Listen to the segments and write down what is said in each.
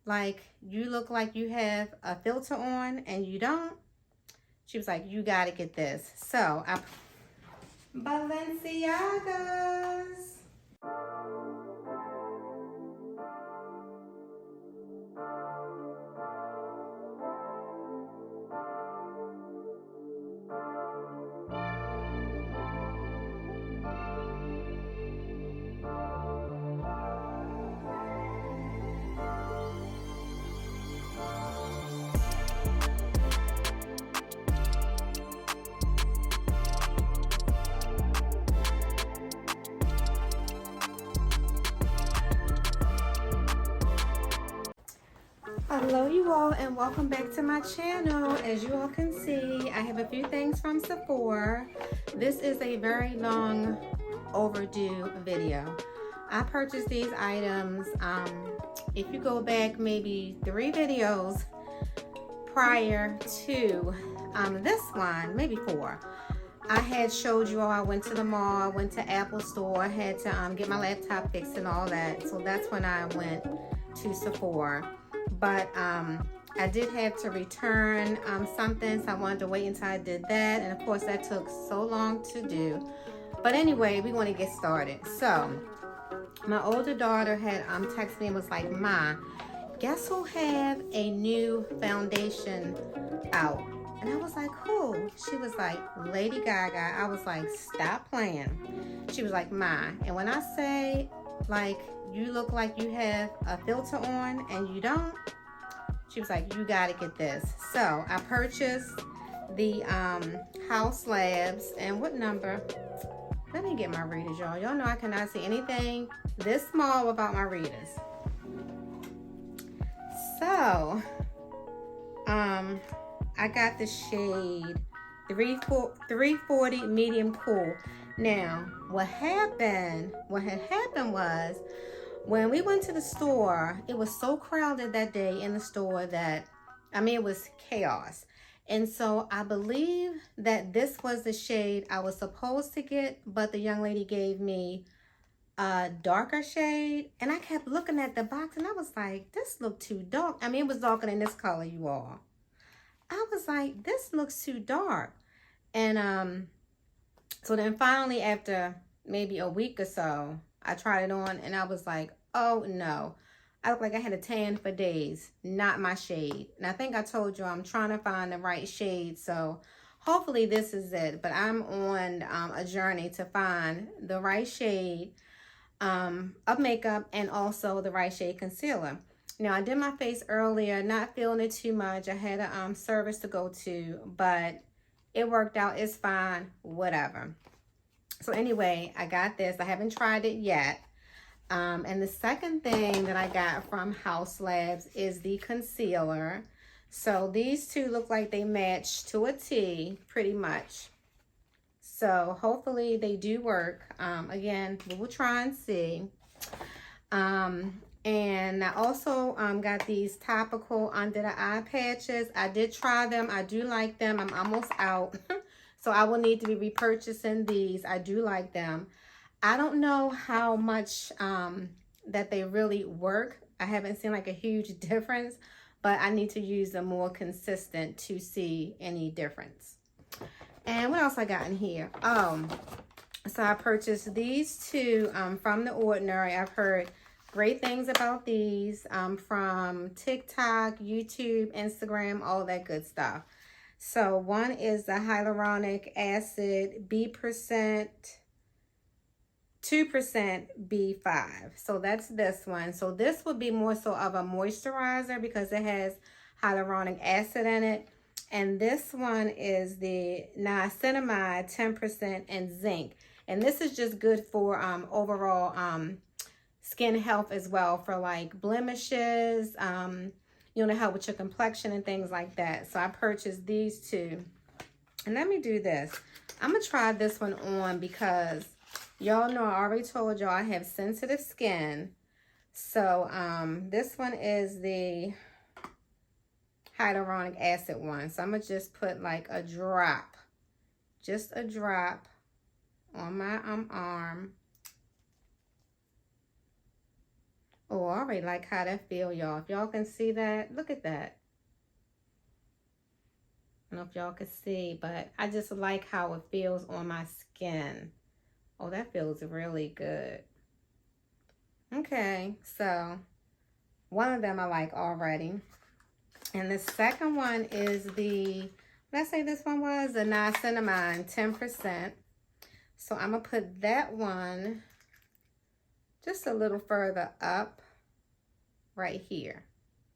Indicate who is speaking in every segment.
Speaker 1: like, you look like you have a filter on and you don't. She was like, you gotta get this. So I Balenciagas. Hello you all, and welcome back to my channel. As you all can see, I have a few things from Sephora. This is a very long overdue video. I purchased these items, if you go back maybe 3 videos prior to this one, maybe 4. I had showed you all I went to the mall, I went to Apple store, had to get my laptop fixed and all that. So that's when I went to Sephora. But I did have to return something, so I wanted to wait until I did that. And of course that took so long to do. But anyway, we want to get started. So my older daughter had texted me and was like, Ma, guess who have a new foundation out? And I was like, who? She was like, Lady Gaga. I was like, stop playing. She was like, Ma. And when I say, like, you look like you have a filter on and you don't, she was like, you gotta get this. So I purchased the House Labs. And what number? Let me get my readers, y'all. Y'all know I cannot see anything this small without my readers. So I got the shade 340 medium cool. Now what had happened was, when we went to the store, it was so crowded that day in the store that, I mean, it was chaos. And so I believe that this was the shade I was supposed to get, but the young lady gave me a darker shade. And I kept looking at the box and I was like, this looked too dark. I mean, it was darker than this color, you all. I was like, this looks too dark. And so then finally, after maybe a week or so, I tried it on and I was like, oh no. I look like I had a tan for days. Not my shade. And I think I told you I'm trying to find the right shade. So hopefully this is it. But I'm on a journey to find the right shade of makeup and also the right shade concealer. Now, I did my face earlier, not feeling it too much. I had a service to go to, but it worked out. It's fine, whatever. So anyway, I got this. I haven't tried it yet. And the second thing that I got from House Labs is the concealer. So these two look like they match to a T, pretty much. So hopefully they do work. Again, we will try and see. And I also got these topical under the eye patches. I did try them. I do like them. I'm almost out. So I will need to be repurchasing these. I do like them. I don't know how much that they really work. I haven't seen like a huge difference, but I need to use them more consistent to see any difference. And what else I got in here? So I purchased these two from The Ordinary. I've heard great things about these from TikTok, YouTube, Instagram, all that good stuff. So one is the hyaluronic acid B%, 2% B5. So that's this one. So this would be more so of a moisturizer because it has hyaluronic acid in it. And this one is the niacinamide 10% and zinc. And this is just good for overall skin health as well, for like blemishes, you know, to help with your complexion and things like that. So I purchased these two. And let me do this. I'm going to try this one on because y'all know I already told y'all I have sensitive skin. So this one is the hyaluronic acid one. So I'm going to just put like a drop, just a drop on my arm. Oh, I already like how that feel, y'all. If y'all can see that, look at that. I don't know if y'all can see, but I just like how it feels on my skin. Oh, that feels really good. Okay, so one of them I like already. And the second one is the, what I say this one was? The niacinamide, 10%. So I'm going to put that one just a little further up right here.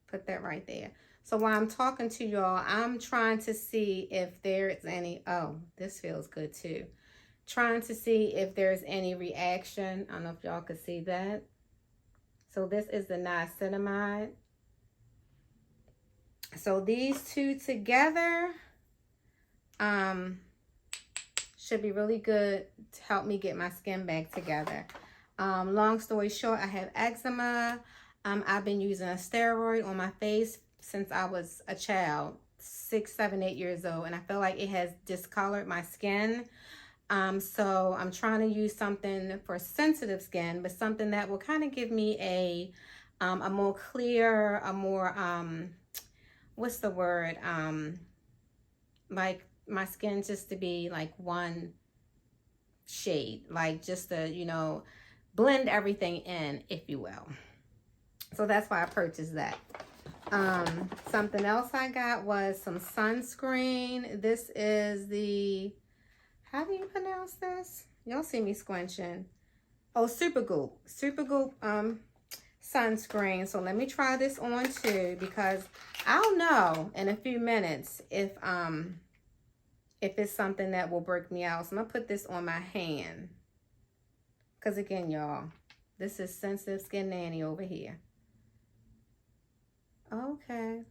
Speaker 1: Put that right there. So while I'm talking to y'all, I'm trying to see if there's any, oh, this feels good too. Trying to see if there's any reaction. I don't know if y'all could see that. So this is the niacinamide. So these two together should be really good to help me get my skin back together. Long story short, I have eczema. I've been using a steroid on my face since I was a child, 6, 7, 8 years old, and I feel like it has discolored my skin. So I'm trying to use something for sensitive skin, but something that will kind of give me a more clear, a more, what's the word? Like my skin just to be like one shade, like just to, you know, blend everything in, if you will. So that's why I purchased that. Something else I got was some sunscreen. This is the, how do you pronounce this? Y'all see me squinching. Oh, Supergoop sunscreen. So let me try this on too, because I'll know in a few minutes if it's something that will break me out. So I'm gonna put this on my hand, because again, y'all, this is Sensitive Skin Nanny over here. Okay.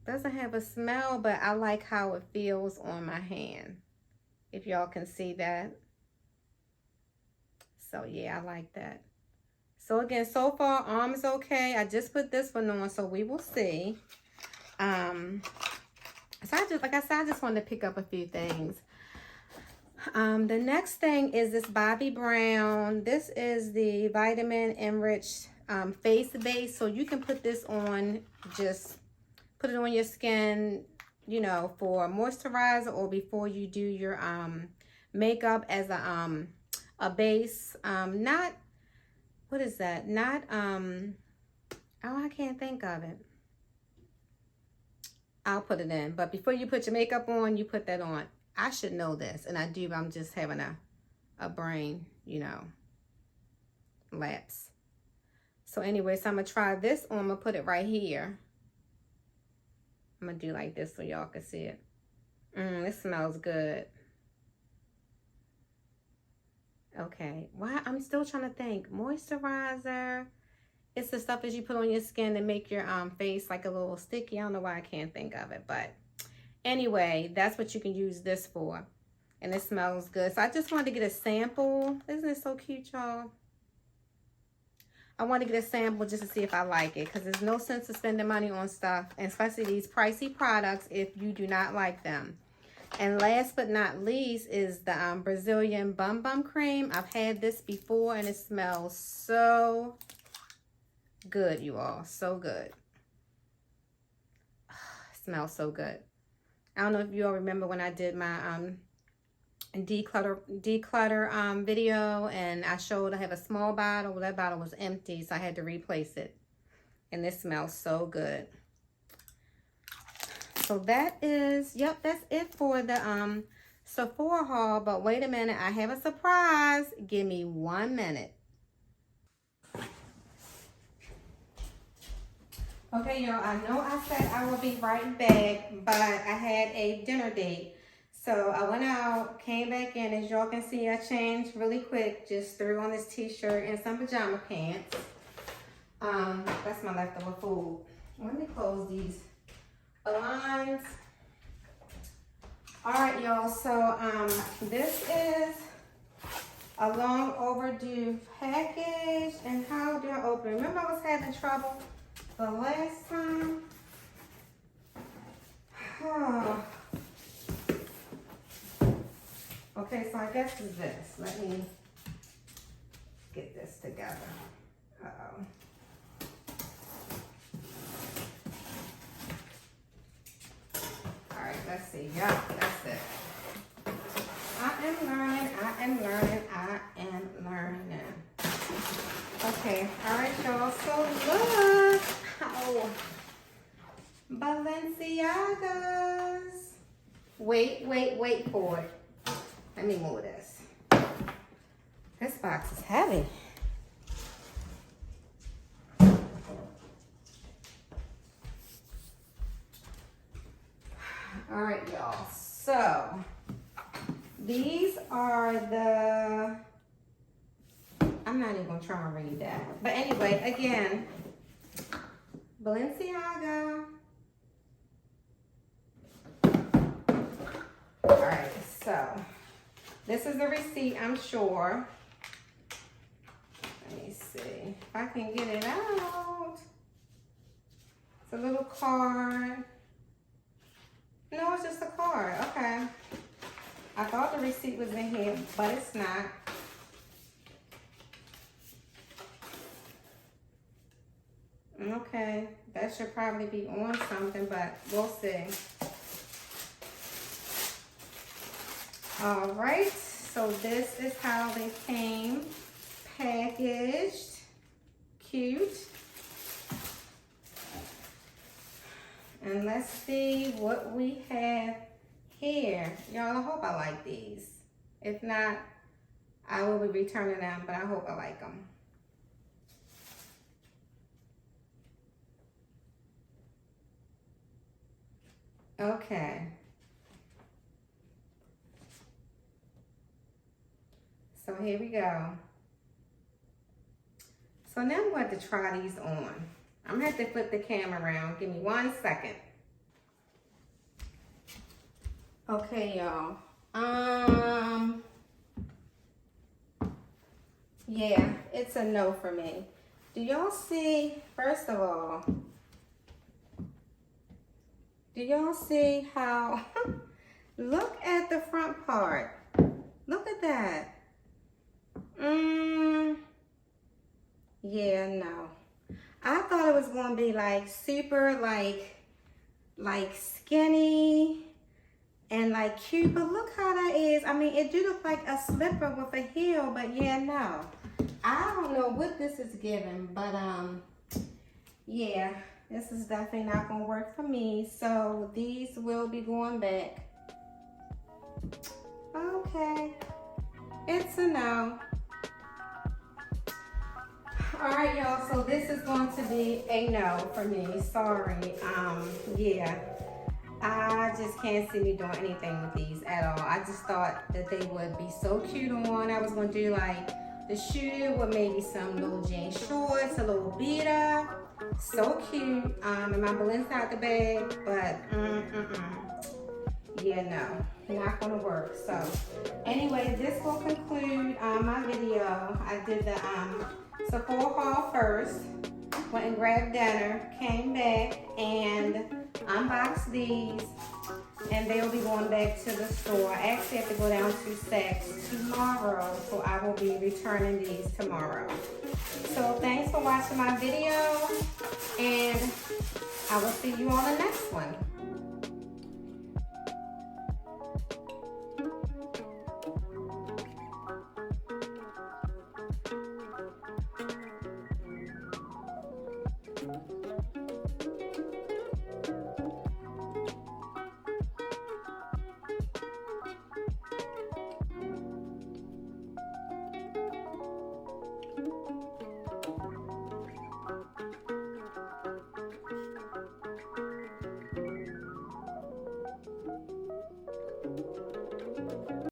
Speaker 1: Doesn't have a smell, but I like how it feels on my hand. If y'all can see that. So yeah, I like that. So again, so far, arms okay. I just put this one on, so we will see. So I just, like I said, I just wanted to pick up a few things. The next thing is this Bobbi Brown. This is the vitamin enriched face base. So you can put this on, just put it on your skin, you know, for moisturizer or before you do your makeup as a base. Not, what is that? Not, oh, I can't think of it. I'll put it in. But before you put your makeup on, you put that on. I should know this, and I do, but I'm just having a brain, you know, lapse. So anyway, so I'm going to try this on. I'm going to put it right here. I'm going to do like this so y'all can see it. This smells good. Okay. Why? I'm still trying to think. Moisturizer. It's the stuff that you put on your skin to make your face like a little sticky. I don't know why I can't think of it, but anyway, that's what you can use this for. And it smells good. So I just wanted to get a sample. Isn't it so cute, y'all? I want to get a sample just to see if I like it, because there's no sense of spending money on stuff, and especially these pricey products, if you do not like them. And last but not least is the Brazilian Bum Bum Cream. I've had this before, and it smells so good, you all. So good. It smells so good. I don't know if you all remember when I did my declutter video, and I showed I have a small bottle. Well, that bottle was empty, so I had to replace it. And this smells so good. So that is, yep, that's it for the Sephora haul. But wait a minute, I have a surprise. Give me 1 minute. Okay, y'all, I know I said I will be right back, but I had a dinner date. So I went out, came back in. As y'all can see, I changed really quick. Just threw on this t-shirt and some pajama pants. That's my leftover food. Let me close these blinds. All right, y'all. So this is a long overdue package. And how do I open it? Remember I was having trouble the last time? Oh. Okay, so I guess it's this. Let me get this together. Uh-oh. All right, let's see. Yeah, that's it. I am learning. Okay, all right, y'all. So look how Balenciagas. Wait for it. Let me move this. This box is heavy. All right, y'all. So these are the, I'm not even gonna try and read that. But anyway, again, Balenciaga. All right, so this is the receipt, I'm sure. Let me see if I can get it out. It's a little card. No, it's just a card. Okay. I thought the receipt was in here, but it's not. Okay, that should probably be on something, but we'll see. All right, so this is how they came packaged. Cute. And let's see what we have here. Y'all, I hope I like these. If not, I will be returning them, but I hope I like them. Okay. So here we go. So now I'm going to try these on. I'm gonna have to flip the camera around. Give me 1 second. Okay, y'all. Yeah, it's a no for me. Do y'all see, first of all, do y'all see how, look at the front part. Look at that. Yeah, no. I thought it was going to be like super like skinny and like cute, but look how that is. I mean, it do look like a slipper with a heel, but yeah, no. I don't know what this is giving, but yeah, this is definitely not going to work for me. So these will be going back. Okay, it's a no. All right, y'all, so this is going to be a no for me. Sorry. Yeah, I just can't see me doing anything with these at all. I just thought that they would be so cute on. I was going to do like the shoe with maybe some little jean shorts, a little beater. So cute. In my Balenciaga bag, but yeah, no, not gonna work. So anyway, this will conclude my video. I did the Sephora haul first, went and grabbed dinner, came back and unboxed these, and they'll be going back to the store. I actually have to go down to Saks tomorrow, so I will be returning these tomorrow. So thanks for watching my video, and I will see you on the next one.